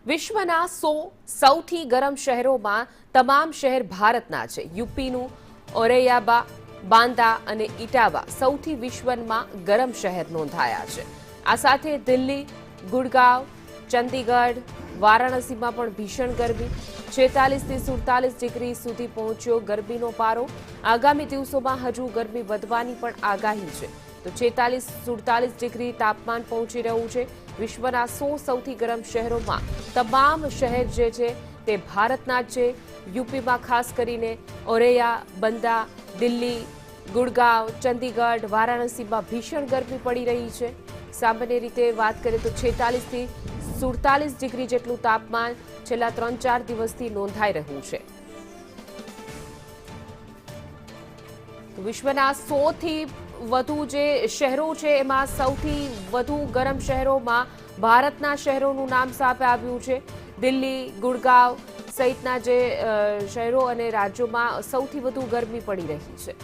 વિશ્વના 100 સૌથી ગરમ શહેરોમાં તમામ શહેર ભારતના છે। યુપીનું ઓરૈયાબા, બાંદા અને ઇટાવા સૌથી વિશ્વમાં ગરમ શહેર નોંધાયા છે। આ સાથે દિલ્હી, ગુડગાંવ, ચંદીગઢ, વારાણસીમાં પણ ભીષણ ગરમી 46 થી 47 ડિગ્રી સુધી પહોંચ્યો ગરમીનો પારો। આગામી દિવસોમાં હજુ ગરમી વધવાની પણ આગાહી છે। તો 46-47 ડિગ્રી તાપમાન પહોંચી રહ્યું છે। વિશ્વના 100 સૌથી ગરમ શહેરોમાં તમામ શહેર જે છે તે ભારતના જ છે। યુપીમાં ખાસ કરીને ઓરૈયા, બંદા, દિલ્હી, ગુડગાંવ, ચંદીગઢ, વારાણસીમાં ભીષણ ગરમી પડી રહી છે। સામાન્ય રીતે વાત કરીએ તો 46 થી 47 ડિગ્રી જેટલું તાપમાન છેલ્લા 3-4 દિવસથી નોંધાઈ રહ્યું છે। વિશ્વના 100 થી વધુ જે શહેરો છે એમાં સૌથી વધુ ગરમ શહેરોમાં ભારતના શહેરોનું નામ સામે આવ્યું છે। દિલ્હી, ગુડગાંવ સહિતના જે શહેરો અને રાજ્યોમાં સૌથી વધુ ગરમી પડી રહી છે।